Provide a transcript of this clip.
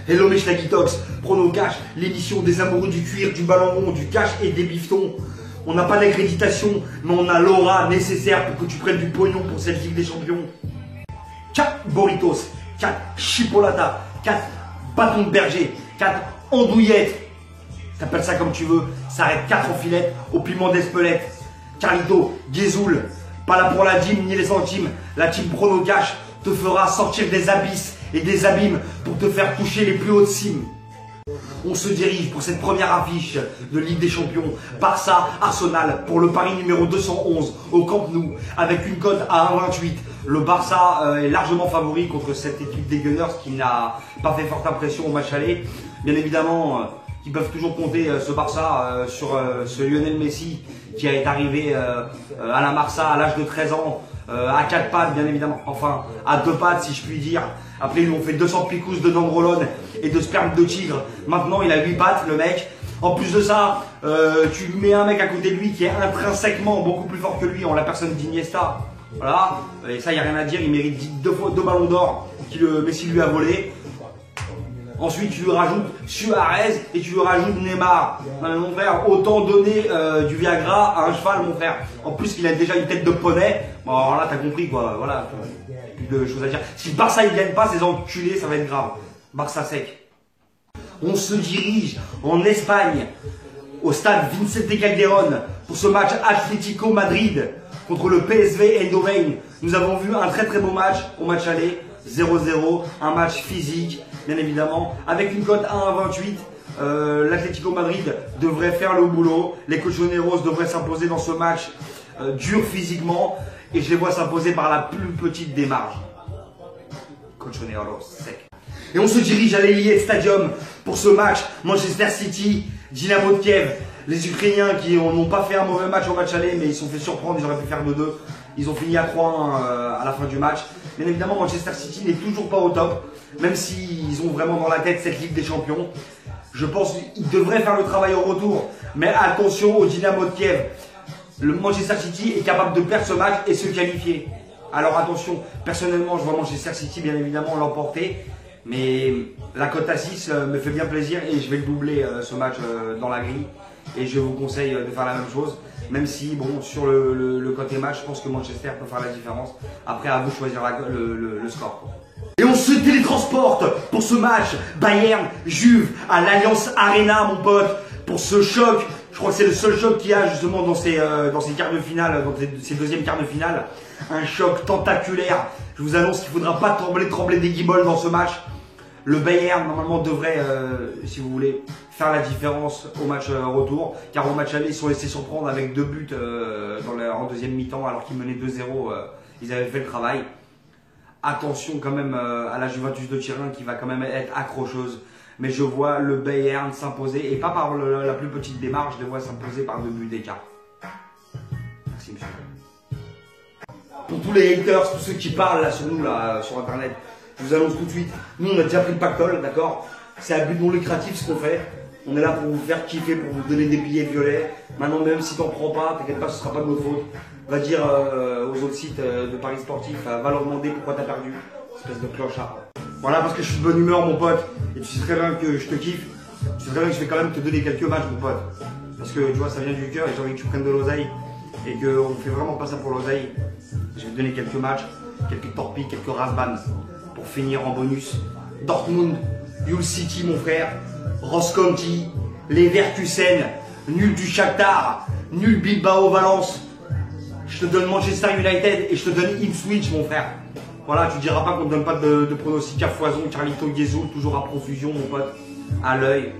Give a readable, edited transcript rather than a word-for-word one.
Hello mes Schlagitox, Prono Cash, l'émission des amoureux du cuir, du ballon rond, du cash et des bifetons. On n'a pas d'accréditation, mais on a l'aura nécessaire pour que tu prennes du pognon pour cette Ligue des Champions. 4 burritos, 4 chipolata, 4 bâtons de berger, 4 andouillettes. T'appelles ça comme tu veux, ça arrête 4 en filette au piment d'Espelette. Carlito, Guézoul, pas là pour la dîme ni les centimes. La team Prono Cash te fera sortir des abysses et des abîmes pour te faire toucher les plus hautes cimes. On se dirige pour cette première affiche de Ligue des Champions. Barça, Arsenal pour le pari numéro 211 au Camp Nou avec une cote à 1,28. Le Barça est largement favori contre cette équipe des Gunners qui n'a pas fait forte impression au match aller. Bien évidemment, ils peuvent toujours compter ce Barça sur ce Lionel Messi qui est arrivé à la Marsa à l'âge de 13 ans. À 4 pattes bien évidemment, enfin à 2 pattes si je puis dire. Après ils lui ont fait 200 picousses de Nandrolone et de sperme de tigre. Maintenant il a 8 pattes le mec. En plus de ça, tu mets un mec à côté de lui qui est intrinsèquement beaucoup plus fort que lui en la personne d'Iniesta. Voilà, et ça il n'y a rien à dire, il mérite 2 ballons d'or que Messi lui a volé. Ensuite, tu lui rajoutes Suarez et tu lui rajoutes Neymar. Non, mais mon frère, autant donner du Viagra à un cheval, mon frère. En plus, qu'il a déjà une tête de poney. Bon, alors là, t'as compris, quoi. Voilà, plus de choses à dire. Si Barça, il gagne pas, ces enculés, ça va être grave. Barça sec. On se dirige en Espagne, au stade Vicente Calderón, pour ce match Atlético Madrid contre le PSV Eindhoven. Nous avons vu un très beau match au match aller. 0-0, un match physique, bien évidemment, avec une cote 1,28. L'Atlético Madrid devrait faire le boulot. Les Colchoneros devraient s'imposer dans ce match dur physiquement. Et je les vois s'imposer par la plus petite des marges. Colchoneros sec. Et on se dirige à l'Etihad Stadium pour ce match Manchester City, Dynamo de Kiev. Les Ukrainiens qui n'ont pas fait un mauvais match au match aller, mais ils se sont fait surprendre, ils auraient pu faire 2-2. Ils ont fini à 3-1 à la fin du match. Bien évidemment, Manchester City n'est toujours pas au top, même s'ils ont vraiment dans la tête cette Ligue des Champions. Je pense qu'ils devraient faire le travail au retour. Mais attention au Dynamo de Kiev. Le Manchester City est capable de perdre ce match et se qualifier. Alors attention, personnellement, je vois Manchester City bien évidemment l'emporter. Mais la cote à 6 me fait bien plaisir et je vais le doubler ce match dans la grille. Et je vous conseille de faire la même chose. Même si, bon, sur le côté match, je pense que Manchester peut faire la différence. Après, à vous de choisir le score. Et on se télétransporte pour ce match Bayern-Juve à l'Allianz Arena, mon pote. Pour ce choc, je crois que c'est le seul choc qu'il y a justement dans ces quarts de finale, dans ces deuxièmes quarts de finale. Un choc tentaculaire. Je vous annonce qu'il ne faudra pas trembler des guibolles dans ce match. Le Bayern, normalement, devrait, si vous voulez, faire la différence au match retour. Car au match aller, ils se sont laissés surprendre avec 2 buts en deuxième mi-temps, alors qu'ils menaient 2-0. Ils avaient fait le travail. Attention quand même à la Juventus de Turin qui va quand même être accrocheuse. Mais je vois le Bayern s'imposer, et pas par la plus petite démarche, je les vois s'imposer par 2 buts d'écart. Merci, monsieur. Pour tous les haters, tous ceux qui parlent là sur nous, là, sur Internet, je vous annonce tout de suite, nous on a déjà pris le pactole, d'accord? C'est un but non lucratif ce qu'on fait. On est là pour vous faire kiffer, pour vous donner des billets violets. Maintenant, même si t'en prends pas, t'inquiète pas, ce sera pas de notre faute. Va dire aux autres sites de paris sportifs, va leur demander pourquoi t'as perdu. Espèce de clochard. Voilà, parce que je suis de bonne humeur, mon pote. Et tu sais très bien que je te kiffe. Tu sais très bien que je vais quand même te donner quelques matchs, mon pote. Parce que tu vois, ça vient du cœur et j'ai envie que tu prennes de l'oseille. Et qu'on ne fait vraiment pas ça pour l'oseille. Je vais te donner quelques matchs, quelques torpilles, quelques rasbans. Pour finir en bonus, Dortmund, Hull City mon frère, Rosconti, Leverkusen, nul du Shakhtar, nul Bilbao Valence. Je te donne Manchester United et je te donne Ipswich mon frère. Voilà, tu diras pas qu'on ne donne pas de pronostics à foison, Carlito Guézoul, toujours à profusion mon pote, à l'œil.